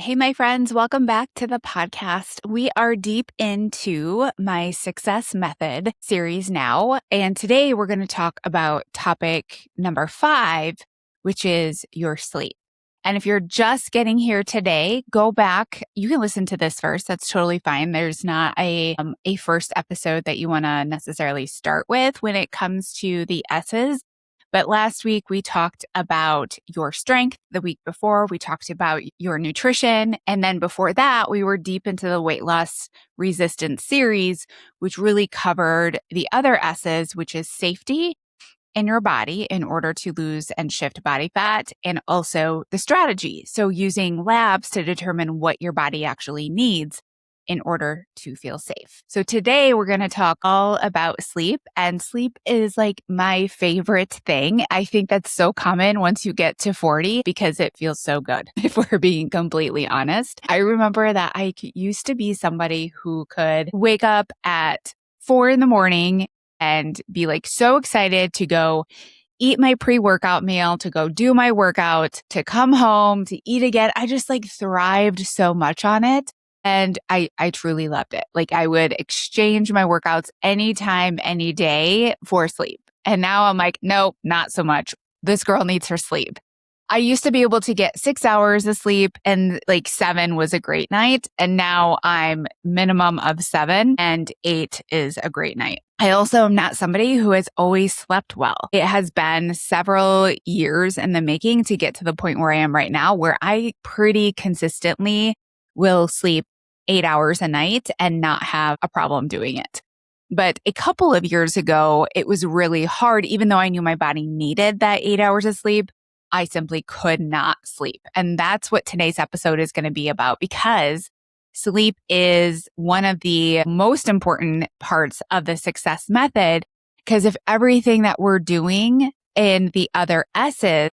Hey, my friends, welcome back to the podcast. We are deep into my success method series now. And today we're going to talk about topic number 5, which is your sleep. And if you're just getting here today, go back. You can listen to this first. That's totally fine. There's not a first episode that you want to necessarily start with when it comes to the S's. But last week we talked about your strength. The week before we talked about your nutrition. And then before that, we were deep into the weight loss resistance series, which really covered the other S's, which is safety in your body in order to lose and shift body fat, and also the strategy. So using labs to determine what your body actually needs in order to feel safe. So today we're going to talk all about sleep, and sleep is like my favorite thing. I think that's so common once you get to 40 because it feels so good, if we're being completely honest. I remember that I used to be somebody who could wake up at 4 a.m. and be like so excited to go eat my pre-workout meal, to go do my workout, to come home, to eat again. I just like thrived so much on it. And I truly loved it. Like I would exchange my workouts anytime, any day for sleep. And now I'm like, nope, not so much. This girl needs her sleep. I used to be able to get 6 hours of sleep and like 7 was a great night. And now I'm minimum of 7 and 8 is a great night. I also am not somebody who has always slept well. It has been several years in the making to get to the point where I am right now, where I pretty consistently will sleep 8 hours a night and not have a problem doing it. But a couple of years ago, it was really hard. Even though I knew my body needed that 8 hours of sleep, I simply could not sleep. And that's what today's episode is going to be about, because sleep is one of the most important parts of the success method. Because if everything that we're doing in the other S's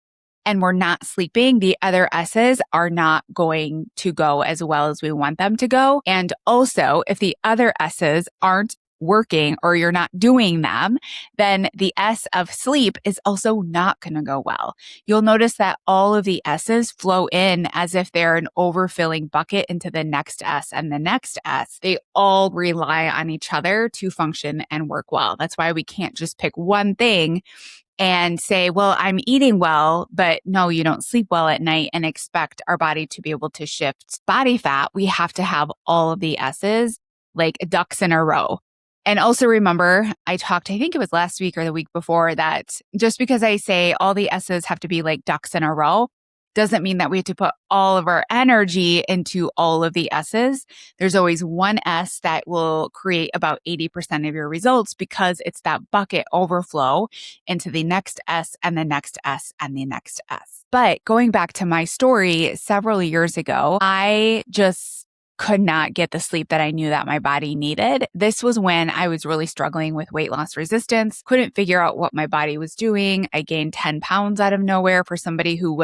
and we're not sleeping, the other S's are not going to go as well as we want them to go. And also, if the other S's aren't working or you're not doing them, then the S of sleep is also not going to go well. You'll notice that all of the S's flow in as if they're an overfilling bucket into the next S and the next S. They all rely on each other to function and work well. That's why we can't just pick one thing and say, well, I'm eating well, but no, you don't sleep well at night and expect our body to be able to shift body fat. We have to have all of the S's like ducks in a row. And also remember, I think it was last week or the week before, that just because I say all the S's have to be like ducks in a row doesn't mean that we have to put all of our energy into all of the S's. There's always one S that will create about 80% of your results, because it's that bucket overflow into the next S and the next S and the next S. But going back to my story, several years ago, I just could not get the sleep that I knew that my body needed. This was when I was really struggling with weight loss resistance, couldn't figure out what my body was doing. I gained 10 pounds out of nowhere for somebody who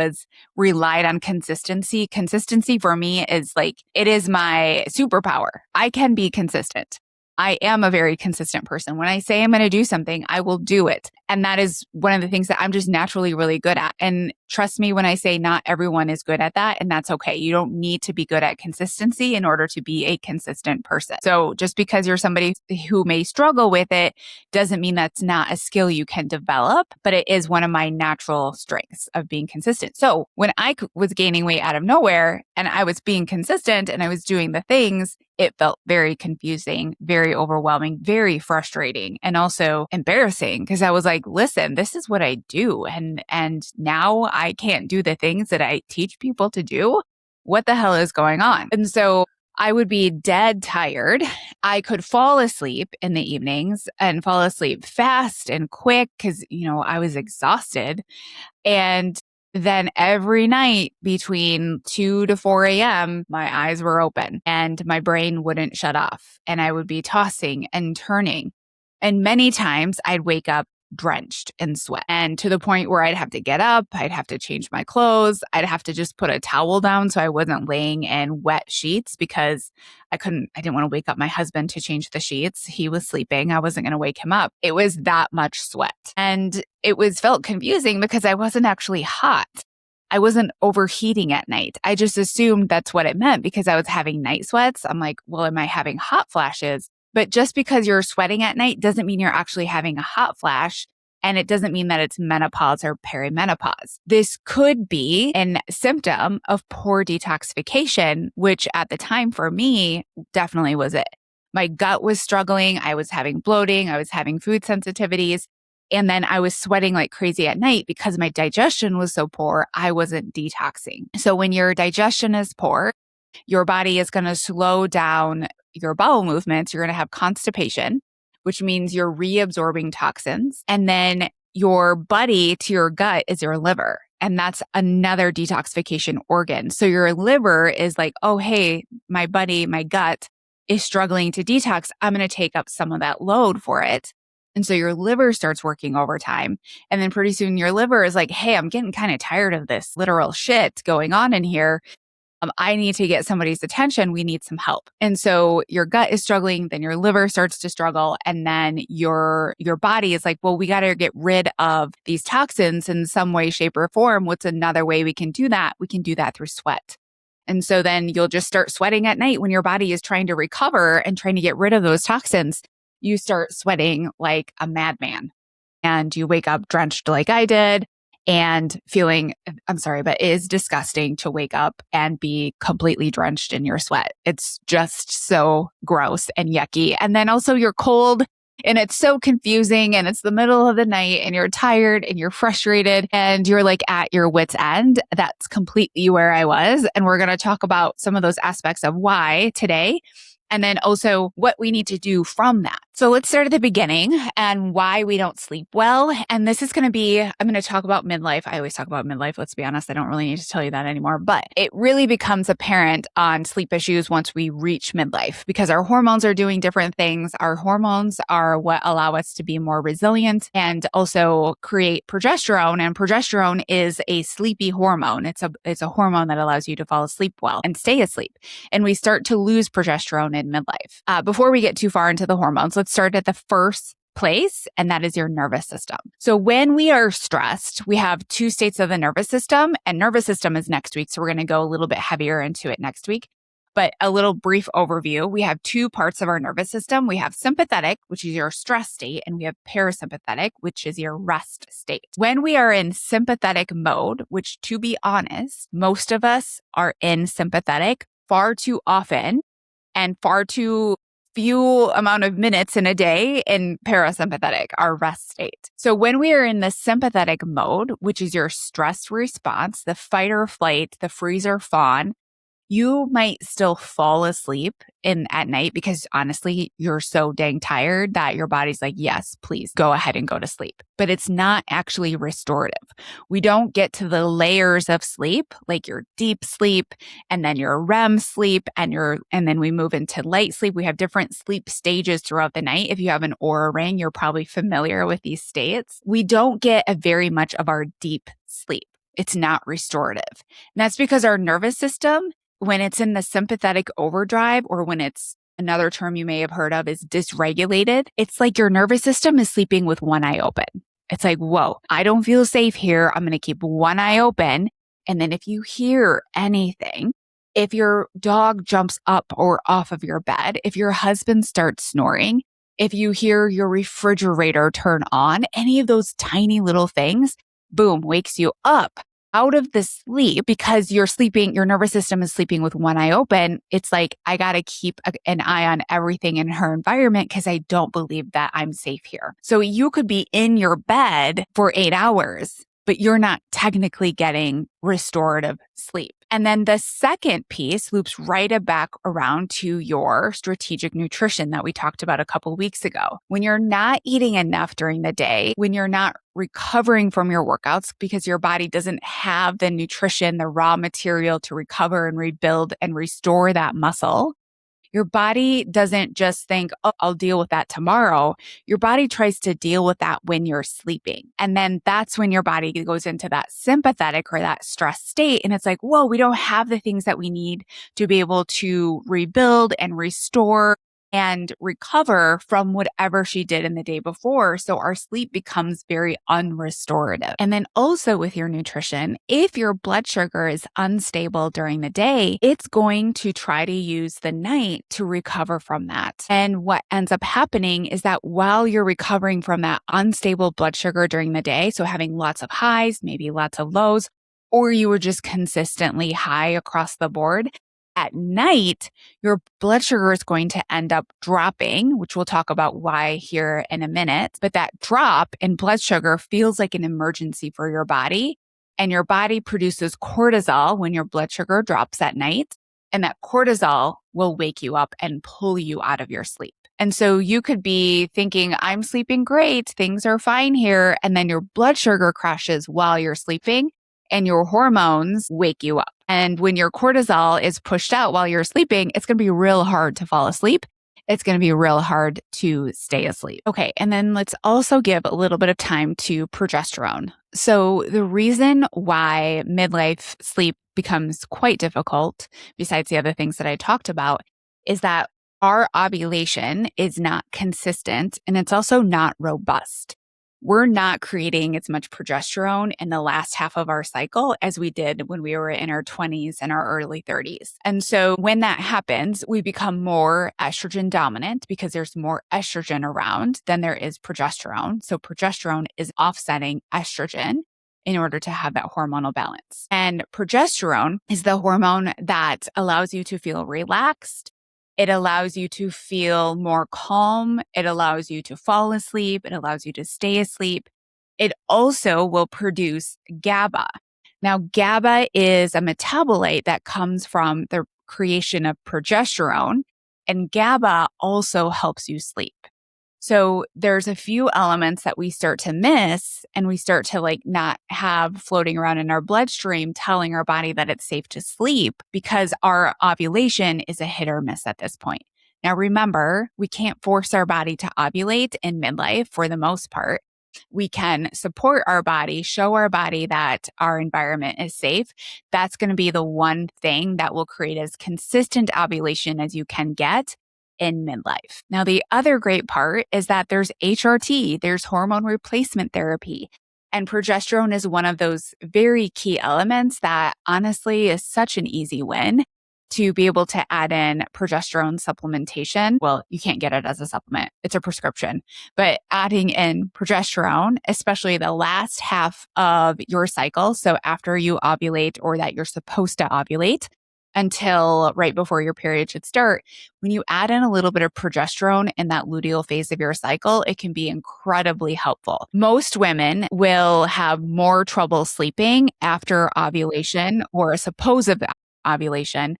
relied on consistency. Consistency for me is like, it is my superpower. I can be consistent. I am a very consistent person. When I say I'm going to do something, I will do it. And that is one of the things that I'm just naturally really good at. And trust me when I say not everyone is good at that, and that's okay. You don't need to be good at consistency in order to be a consistent person. So just because you're somebody who may struggle with it doesn't mean that's not a skill you can develop, but it is one of my natural strengths of being consistent. So when I was gaining weight out of nowhere and I was being consistent and I was doing the things, it felt very confusing, very overwhelming, very frustrating, and also embarrassing, because I was like, listen, this is what I do. And now I can't do the things that I teach people to do. What the hell is going on? And so I would be dead tired. I could fall asleep in the evenings and fall asleep fast and quick because, I was exhausted. And then every night between 2 to 4 a.m., my eyes were open and my brain wouldn't shut off. And I would be tossing and turning. And many times I'd wake up drenched in sweat, and to the point where I'd have to get up, I'd have to change my clothes, I'd have to just put a towel down so I wasn't laying in wet sheets, because I didn't want to wake up my husband to change the sheets. He was sleeping. I wasn't going to wake him up. It was that much sweat. And it felt confusing because I wasn't actually hot. I wasn't overheating at night. I just assumed that's what it meant because I was having night sweats. I'm like, well, am I having hot flashes? But just because you're sweating at night doesn't mean you're actually having a hot flash. And it doesn't mean that it's menopause or perimenopause. This could be a symptom of poor detoxification, which at the time for me definitely was it. My gut was struggling. I was having bloating. I was having food sensitivities. And then I was sweating like crazy at night because my digestion was so poor. I wasn't detoxing. So when your digestion is poor, your body is going to slow down your bowel movements. You're going to have constipation, which means you're reabsorbing toxins. And then your buddy to your gut is your liver. And that's another detoxification organ. So your liver is like, oh, hey, my buddy, my gut is struggling to detox. I'm going to take up some of that load for it. And so your liver starts working overtime. And then pretty soon your liver is like, hey, I'm getting kind of tired of this literal shit going on in here. I need to get somebody's attention. We need some help. And so your gut is struggling, then your liver starts to struggle. And then your body is like, well, we got to get rid of these toxins in some way, shape, or form. What's another way we can do that? We can do that through sweat. And so then you'll just start sweating at night when your body is trying to recover and trying to get rid of those toxins. You start sweating like a madman and you wake up drenched like I did and feeling, I'm sorry, but it is disgusting to wake up and be completely drenched in your sweat. It's just so gross and yucky. And then also you're cold and it's so confusing and it's the middle of the night and you're tired and you're frustrated and you're like at your wit's end. That's completely where I was. And we're going to talk about some of those aspects of why today. And then also what we need to do from that. So let's start at the beginning and why we don't sleep well. And this is going to be, I'm going to talk about midlife. I always talk about midlife. Let's be honest. I don't really need to tell you that anymore, but it really becomes apparent on sleep issues once we reach midlife because our hormones are doing different things. Our hormones are what allow us to be more resilient and also create progesterone. And progesterone is a sleepy hormone. It's a hormone that allows you to fall asleep well and stay asleep. And we start to lose progesterone in midlife. Before we get too far into the hormones, let's start at the first place, and that is your nervous system. So when we are stressed, we have two states of the nervous system, and nervous system is next week. So we're going to go a little bit heavier into it next week. But a little brief overview, we have two parts of our nervous system. We have sympathetic, which is your stress state, and we have parasympathetic, which is your rest state. When we are in sympathetic mode, which to be honest, most of us are in sympathetic far too often, and far too few amount of minutes in a day in parasympathetic, our rest state. So when we are in the sympathetic mode, which is your stress response, the fight or flight, the freeze or fawn, you might still fall asleep at night because honestly, you're so dang tired that your body's like, yes, please go ahead and go to sleep. But it's not actually restorative. We don't get to the layers of sleep, like your deep sleep and then your REM sleep and then we move into light sleep. We have different sleep stages throughout the night. If you have an Oura ring, you're probably familiar with these states. We don't get a very much of our deep sleep. It's not restorative. And that's because our nervous system, when it's in the sympathetic overdrive, or when it's another term you may have heard of is dysregulated, it's like your nervous system is sleeping with one eye open. It's like, whoa, I don't feel safe here. I'm going to keep one eye open. And then if you hear anything, if your dog jumps up or off of your bed, if your husband starts snoring, if you hear your refrigerator turn on, any of those tiny little things, boom, wakes you up out of the sleep because you're sleeping, your nervous system is sleeping with one eye open. It's like, I got to keep an eye on everything in her environment because I don't believe that I'm safe here. So you could be in your bed for 8 hours, but you're not technically getting restorative sleep. And then the second piece loops right back around to your strategic nutrition that we talked about a couple weeks ago. When you're not eating enough during the day, when you're not recovering from your workouts because your body doesn't have the nutrition, the raw material to recover and rebuild and restore that muscle, your body doesn't just think, oh, I'll deal with that tomorrow. Your body tries to deal with that when you're sleeping. And then that's when your body goes into that sympathetic or that stress state. And it's like, whoa, we don't have the things that we need to be able to rebuild and restore and recover from whatever she did in the day before. So our sleep becomes very unrestorative. And then also with your nutrition, if your blood sugar is unstable during the day, it's going to try to use the night to recover from that. And what ends up happening is that while you're recovering from that unstable blood sugar during the day, so having lots of highs, maybe lots of lows, or you were just consistently high across the board, at night, your blood sugar is going to end up dropping, which we'll talk about why here in a minute. But that drop in blood sugar feels like an emergency for your body. And your body produces cortisol when your blood sugar drops at night. And that cortisol will wake you up and pull you out of your sleep. And so you could be thinking, I'm sleeping great, things are fine here. And then your blood sugar crashes while you're sleeping and your hormones wake you up. And when your cortisol is pushed out while you're sleeping, it's going to be real hard to fall asleep. It's going to be real hard to stay asleep. Okay. And then let's also give a little bit of time to progesterone. So the reason why midlife sleep becomes quite difficult, besides the other things that I talked about, is that our ovulation is not consistent and it's also not robust. We're not creating as much progesterone in the last half of our cycle as we did when we were in our 20s and our early 30s. And so when that happens, we become more estrogen dominant because there's more estrogen around than there is progesterone. So progesterone is offsetting estrogen in order to have that hormonal balance. And progesterone is the hormone that allows you to feel relaxed. It allows you to feel more calm. It allows you to fall asleep. It allows you to stay asleep. It also will produce GABA. Now, GABA is a metabolite that comes from the creation of progesterone, and GABA also helps you sleep. So there's a few elements that we start to miss and we start to not have floating around in our bloodstream telling our body that it's safe to sleep because our ovulation is a hit or miss at this point. Now, remember, we can't force our body to ovulate in midlife for the most part. We can support our body, show our body that our environment is safe. That's going to be the one thing that will create as consistent ovulation as you can get in midlife. Now, the other great part is that there's HRT, there's hormone replacement therapy, and progesterone is one of those very key elements that honestly is such an easy win to be able to add in progesterone supplementation. Well, you can't get it as a supplement. It's a prescription, but adding in progesterone, especially the last half of your cycle. So after you ovulate or that you're supposed to ovulate, until right before your period should start, when you add in a little bit of progesterone in that luteal phase of your cycle, it can be incredibly helpful. Most women will have more trouble sleeping after ovulation or a supposed ovulation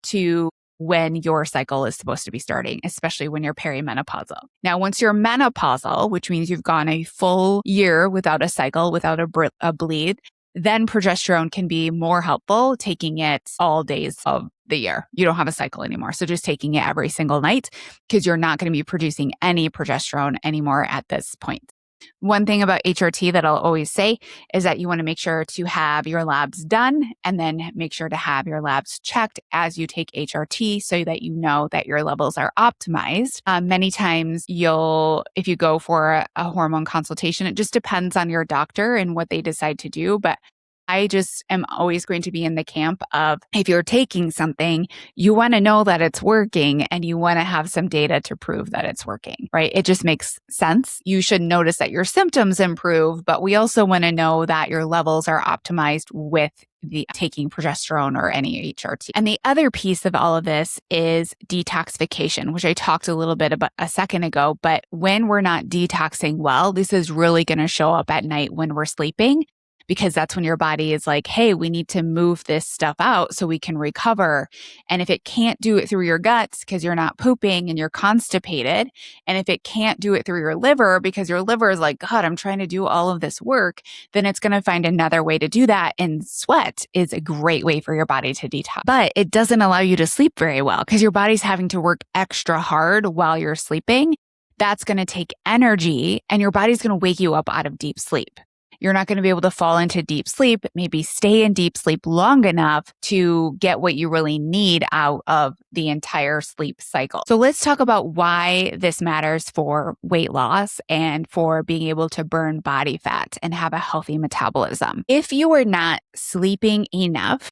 to when your cycle is supposed to be starting, especially when you're perimenopausal. Now, once you're menopausal, which means you've gone a full year without a cycle, without a bleed, then progesterone can be more helpful, taking it all days of the year. You don't have a cycle anymore. So just taking it every single night because you're not going to be producing any progesterone anymore at this point. One thing about HRT that I'll always say is that you want to make sure to have your labs done and then make sure to have your labs checked as you take HRT so that you know that your levels are optimized. Many times if you go for a hormone consultation, it just depends on your doctor and what they decide to do. But I just am always going to be in the camp of if you're taking something, you want to know that it's working and you want to have some data to prove that it's working, right? It just makes sense. You should notice that your symptoms improve, but we also want to know that your levels are optimized with the taking progesterone or any HRT. And the other piece of all of this is detoxification, which I talked a little bit about a second ago. But when we're not detoxing well, this is really going to show up at night when we're sleeping, because that's when your body is like, hey, we need to move this stuff out so we can recover. And if it can't do it through your guts because you're not pooping and you're constipated, and if it can't do it through your liver because your liver is like, God, I'm trying to do all of this work, then it's going to find another way to do that. And sweat is a great way for your body to detox. But it doesn't allow you to sleep very well because your body's having to work extra hard while you're sleeping. That's going to take energy and your body's going to wake you up out of deep sleep. you're not going to be able to fall into deep sleep, maybe stay in deep sleep long enough to get what you really need out of the entire sleep cycle. So let's talk about why this matters for weight loss and for being able to burn body fat and have a healthy metabolism. If you are not sleeping enough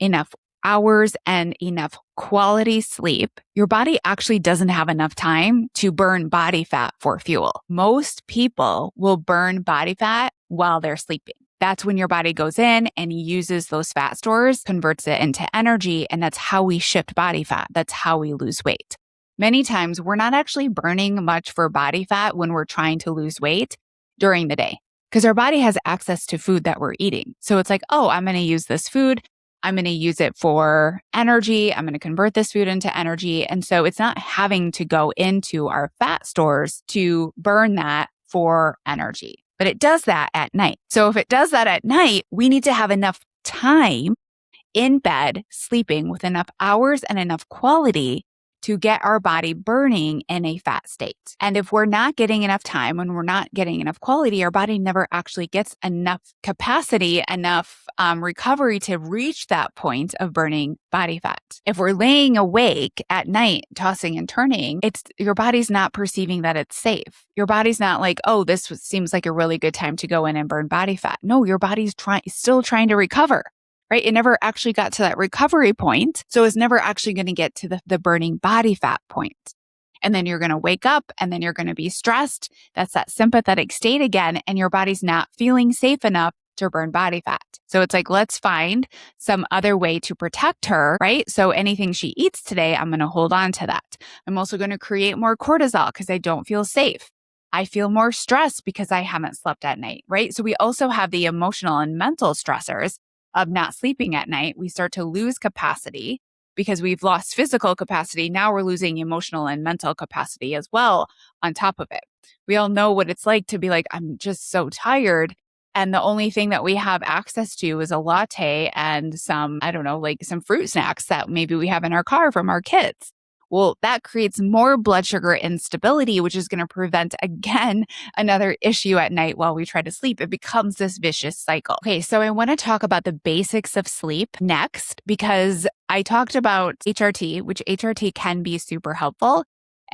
hours and enough quality sleep, your body actually doesn't have enough time to burn body fat for fuel. Most people will burn body fat while they're sleeping. That's when your body goes in and uses those fat stores, converts it into energy, and that's how we shift body fat. That's how we lose weight. Many times we're not actually burning much for body fat when we're trying to lose weight during the day because our body has access to food that we're eating. So it's like, oh, I'm going to use this food. I'm going to use it for energy. I'm going to convert this food into energy. And so it's not having to go into our fat stores to burn that for energy, but it does that at night. So if it does that at night, we need to have enough time in bed, sleeping with enough hours and enough quality to get our body burning in a fat state. And if we're not getting enough time, when we're not getting enough quality, our body never actually gets enough capacity, enough recovery to reach that point of burning body fat. If we're laying awake at night, tossing and turning, your body's not perceiving that it's safe. Your body's not like, oh, seems like a really good time to go in and burn body fat. No, your body's still trying to recover. Right? It never actually got to that recovery point. So it's never actually going to get to the burning body fat point. And then you're going to wake up and then you're going to be stressed. That's that sympathetic state again. And your body's not feeling safe enough to burn body fat. So it's like, let's find some other way to protect her, right? So anything she eats today, I'm going to hold on to that. I'm also going to create more cortisol because I don't feel safe. I feel more stressed because I haven't slept at night, right? So we also have the emotional and mental stressors of not sleeping at night. We start to lose capacity because we've lost physical capacity. Now we're losing emotional and mental capacity as well on top of it. We all know what it's like to be like, I'm just so tired. And the only thing that we have access to is a latte and some fruit snacks that maybe we have in our car from our kids. Well, that creates more blood sugar instability, which is going to prevent, again, another issue at night while we try to sleep. It becomes this vicious cycle. Okay, so I want to talk about the basics of sleep next because I talked about HRT, which HRT can be super helpful.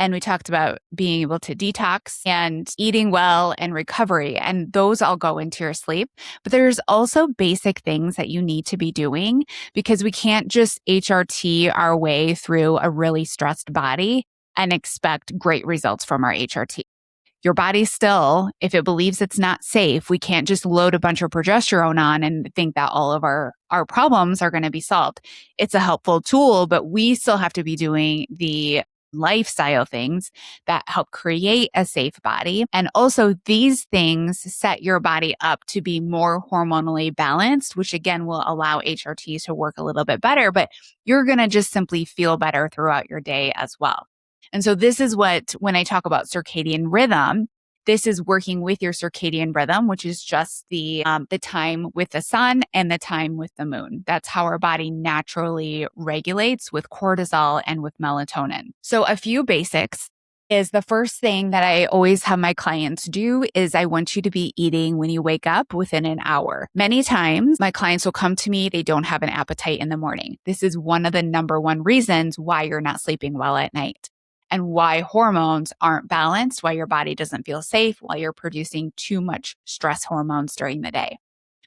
And we talked about being able to detox and eating well and recovery. And those all go into your sleep. But there's also basic things that you need to be doing because we can't just HRT our way through a really stressed body and expect great results from our HRT. Your body still, if it believes it's not safe, we can't just load a bunch of progesterone on and think that all of our problems are going to be solved. It's a helpful tool, but we still have to be doing the lifestyle things that help create a safe body. And also these things set your body up to be more hormonally balanced, which again will allow HRT to work a little bit better, but you're going to just simply feel better throughout your day as well. And so this is when I talk about circadian rhythm, this is working with your circadian rhythm, which is just the time with the sun and the time with the moon. That's how our body naturally regulates with cortisol and with melatonin. So a few basics is the first thing that I always have my clients do is I want you to be eating when you wake up within an hour. Many times my clients will come to me, they don't have an appetite in the morning. This is one of the number one reasons why you're not sleeping well at night. And why hormones aren't balanced, why your body doesn't feel safe, why you're producing too much stress hormones during the day.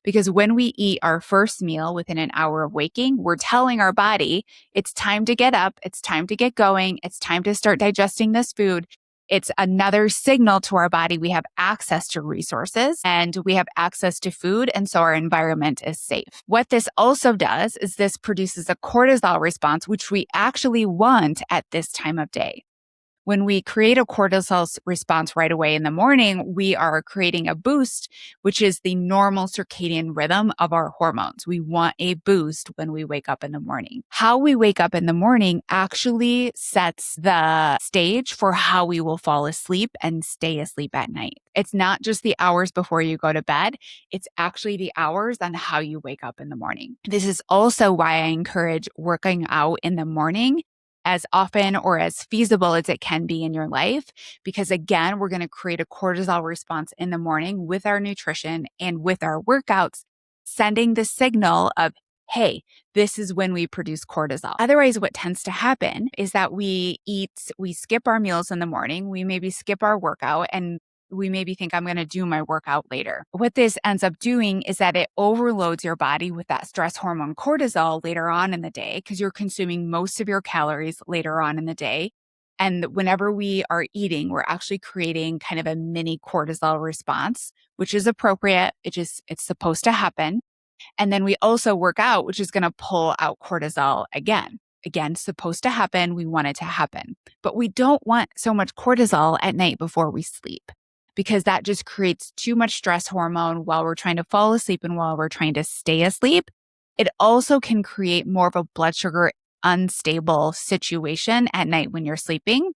Because when we eat our first meal within an hour of waking, we're telling our body, it's time to get up, it's time to get going, it's time to start digesting this food. It's another signal to our body we have access to resources and we have access to food, and so our environment is safe. What this also does is this produces a cortisol response, which we actually want at this time of day. When we create a cortisol response right away in the morning, we are creating a boost, which is the normal circadian rhythm of our hormones. We want a boost when we wake up in the morning. How we wake up in the morning actually sets the stage for how we will fall asleep and stay asleep at night. It's not just the hours before you go to bed. It's actually the hours on how you wake up in the morning. This is also why I encourage working out in the morning as often or as feasible as it can be in your life. Because again, we're going to create a cortisol response in the morning with our nutrition and with our workouts, sending the signal of, hey, this is when we produce cortisol. Otherwise, what tends to happen is that we skip our meals in the morning, we maybe skip our workout, and we maybe think I'm going to do my workout later. What this ends up doing is that it overloads your body with that stress hormone cortisol later on in the day because you're consuming most of your calories later on in the day. And whenever we are eating, we're actually creating kind of a mini cortisol response, which is appropriate. It's supposed to happen. And then we also work out, which is going to pull out cortisol again. Again, supposed to happen. We want it to happen. But we don't want so much cortisol at night before we sleep, because that just creates too much stress hormone while we're trying to fall asleep and while we're trying to stay asleep. It also can create more of a blood sugar unstable situation at night when you're sleeping.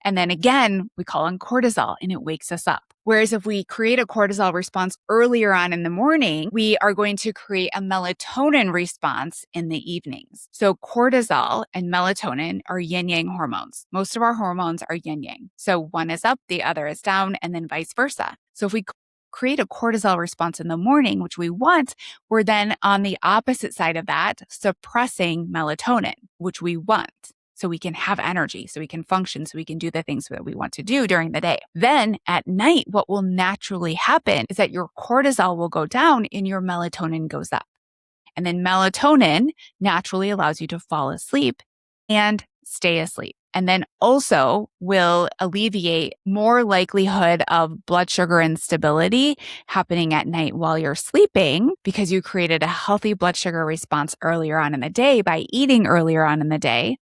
And then again, we call on cortisol and it wakes us up. Whereas if we create a cortisol response earlier on in the morning, we are going to create a melatonin response in the evenings. So cortisol and melatonin are yin-yang hormones. Most of our hormones are yin-yang. So one is up, the other is down, and then vice versa. So if we create a cortisol response in the morning, which we want, we're then on the opposite side of that, suppressing melatonin, which we want. So we can have energy, so we can function, so we can do the things that we want to do during the day. Then at night, what will naturally happen is that your cortisol will go down and your melatonin goes up. And then melatonin naturally allows you to fall asleep and stay asleep. And then also will alleviate more likelihood of blood sugar instability happening at night while you're sleeping, because you created a healthy blood sugar response earlier on in the day by eating earlier on in the day.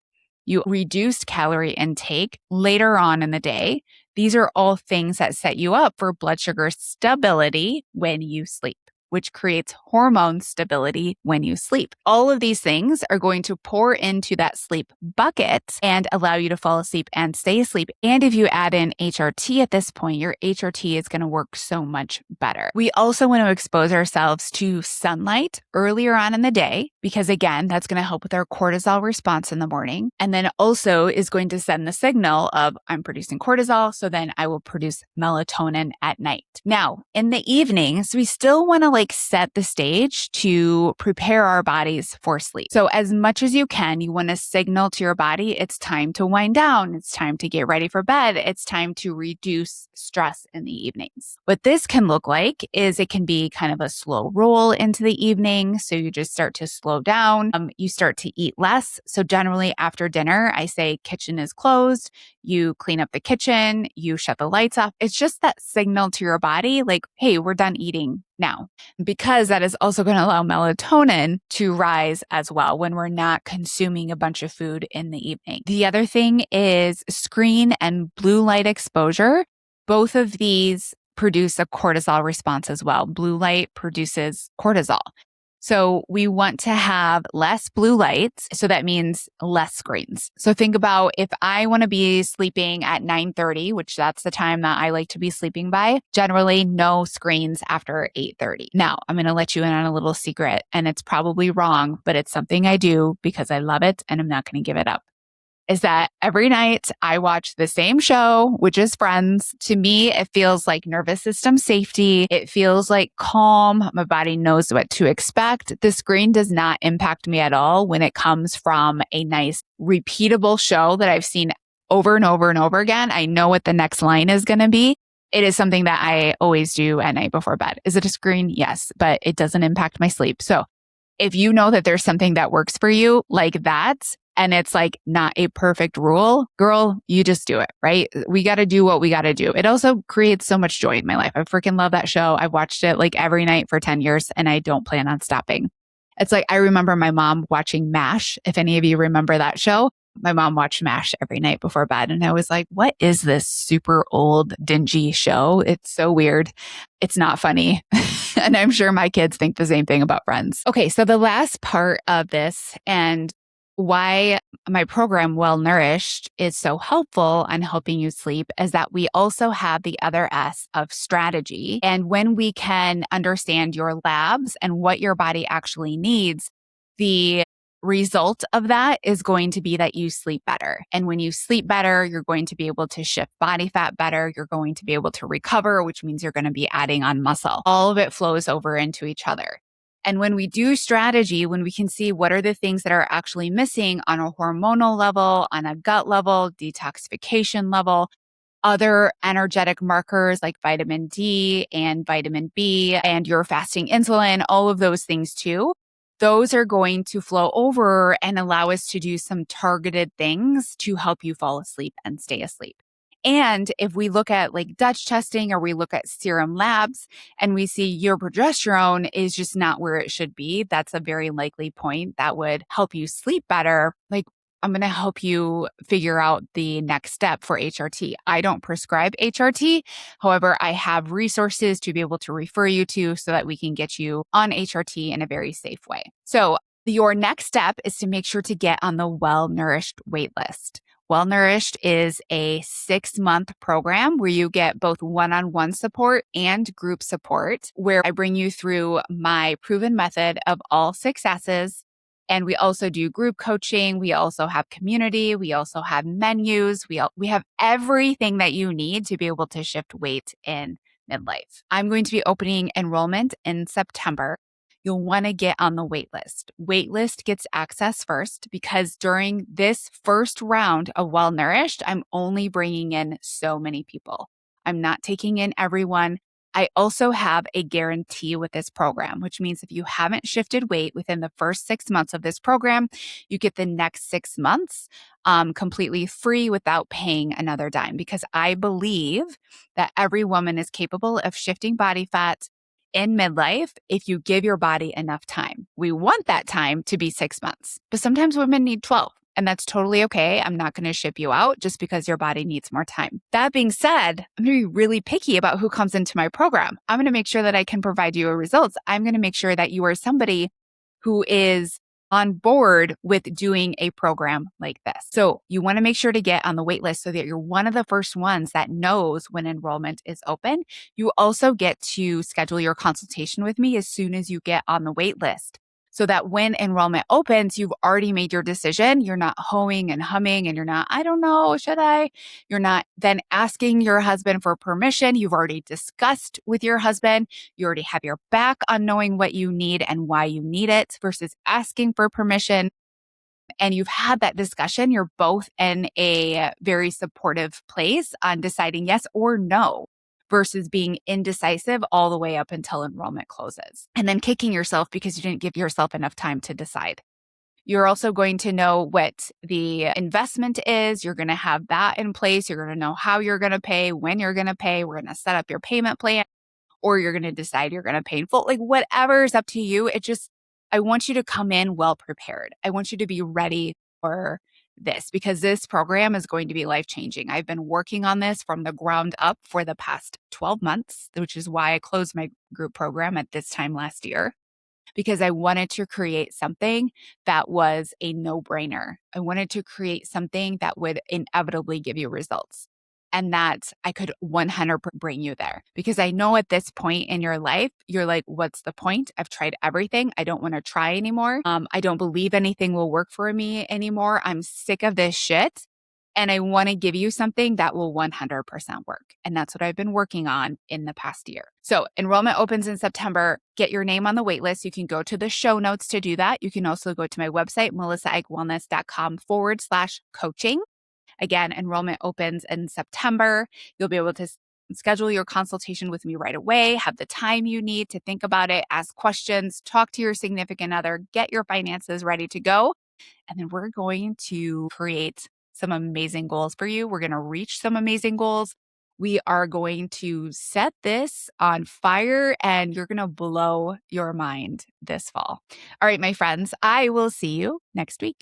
You reduced calorie intake later on in the day. These are all things that set you up for blood sugar stability when you sleep, which creates hormone stability when you sleep. All of these things are going to pour into that sleep bucket and allow you to fall asleep and stay asleep. And if you add in HRT at this point, your HRT is going to work so much better. We also want to expose ourselves to sunlight earlier on in the day, because again, that's going to help with our cortisol response in the morning. And then also is going to send the signal of I'm producing cortisol, so then I will produce melatonin at night. Now, in the evenings, we still want to set the stage to prepare our bodies for sleep. So as much as you can, you want to signal to your body, it's time to wind down. It's time to get ready for bed. It's time to reduce stress in the evenings. What this can look like is it can be kind of a slow roll into the evening. So you just start to slow down. You start to eat less. So generally after dinner, I say kitchen is closed. You clean up the kitchen. You shut the lights off. It's just that signal to your body like, hey, we're done eating now. Because that is also going to allow melatonin to rise as well when we're not consuming a bunch of food in the evening. The other thing is screen and blue light exposure. Both of these produce a cortisol response as well. Blue light produces cortisol. So we want to have less blue lights. So that means less screens. So think about if I want to be sleeping at 9:30, which that's the time that I like to be sleeping by, generally no screens after 8:30. Now, I'm going to let you in on a little secret, and it's probably wrong, but it's something I do because I love it and I'm not going to give it up. Is that every night I watch the same show, which is Friends. To me, it feels like nervous system safety. It feels like calm. My body knows what to expect. The screen does not impact me at all when it comes from a nice, repeatable show that I've seen over and over and over again. I know what the next line is going to be. It is something that I always do at night before bed. Is it a screen? Yes, but it doesn't impact my sleep. So if you know that there's something that works for you like that, and it's not a perfect rule, girl, you just do it, right? We got to do what we got to do. It also creates so much joy in my life. I freaking love that show. I've watched it every night for 10 years and I don't plan on stopping. It's I remember my mom watching MASH. If any of you remember that show, my mom watched MASH every night before bed. And I was like, what is this super old, dingy show? It's so weird. It's not funny. And I'm sure my kids think the same thing about Friends. Okay, so the last part of this and why my program, Well Nourished, is so helpful on helping you sleep is that we also have the other S of strategy. And when we can understand your labs and what your body actually needs, the result of that is going to be that you sleep better. And when you sleep better, you're going to be able to shift body fat better. You're going to be able to recover, which means you're going to be adding on muscle. All of it flows over into each other. And when we do strategy, when we can see what are the things that are actually missing on a hormonal level, on a gut level, detoxification level, other energetic markers like vitamin D and vitamin B and your fasting insulin, all of those things too, those are going to flow over and allow us to do some targeted things to help you fall asleep and stay asleep. And if we look at like Dutch testing or we look at serum labs and we see your progesterone is just not where it should be, that's a very likely point that would help you sleep better. Like, I'm going to help you figure out the next step for HRT. I don't prescribe HRT. However, I have resources to be able to refer you to so that we can get you on HRT in a very safe way. So your next step is to make sure to get on the Well Nourished wait list. Well Nourished is a 6-month program where you get both one-on-one support and group support, where I bring you through my proven method of all 6 S's. And we also do group coaching. We also have community. We also have menus. We have everything that you need to be able to shift weight in midlife. I'm going to be opening enrollment in September. You'll want to get on the wait list. Waitlist gets access first because during this first round of Well Nourished, I'm only bringing in so many people. I'm not taking in everyone. I also have a guarantee with this program, which means if you haven't shifted weight within the first 6 months of this program, you get the next 6 months completely free without paying another dime, because I believe that every woman is capable of shifting body fat in midlife if you give your body enough time. We want that time to be 6 months, but sometimes women need 12. And that's totally okay. I'm not going to ship you out just because your body needs more time. That being said, I'm going to be really picky about who comes into my program. I'm going to make sure that I can provide you results. I'm going to make sure that you are somebody who is on board with doing a program like this. So you want to make sure to get on the wait list so that you're one of the first ones that knows when enrollment is open. You also get to schedule your consultation with me as soon as you get on the wait list, so that when enrollment opens, you've already made your decision. You're not hoeing and humming and you're not, I don't know, should I? You're not then asking your husband for permission. You've already discussed with your husband. You already have your back on knowing what you need and why you need it versus asking for permission. And you've had that discussion. You're both in a very supportive place on deciding yes or no, versus being indecisive all the way up until enrollment closes and then kicking yourself because you didn't give yourself enough time to decide. You're also going to know what the investment is. You're going to have that in place. You're going to know how you're going to pay, when you're going to pay. We're going to set up your payment plan, or you're going to decide you're going to pay in full. Like, whatever is up to you. I want you to come in well prepared. I want you to be ready for this, because this program is going to be life-changing. I've been working on this from the ground up for the past 12 months, which is why I closed my group program at this time last year, because I wanted to create something that was a no-brainer. I wanted to create something that would inevitably give you results, and that I could 100% bring you there. Because I know at this point in your life, you're like, what's the point? I've tried everything. I don't want to try anymore. I don't believe anything will work for me anymore. I'm sick of this shit. And I want to give you something that will 100% work. And that's what I've been working on in the past year. So enrollment opens in September. Get your name on the wait list. You can go to the show notes to do that. You can also go to my website, melissaikwellness.com/coaching. Again, enrollment opens in September. You'll be able to schedule your consultation with me right away, have the time you need to think about it, ask questions, talk to your significant other, get your finances ready to go. And then we're going to create some amazing goals for you. We're going to reach some amazing goals. We are going to set this on fire and you're going to blow your mind this fall. All right, my friends, I will see you next week.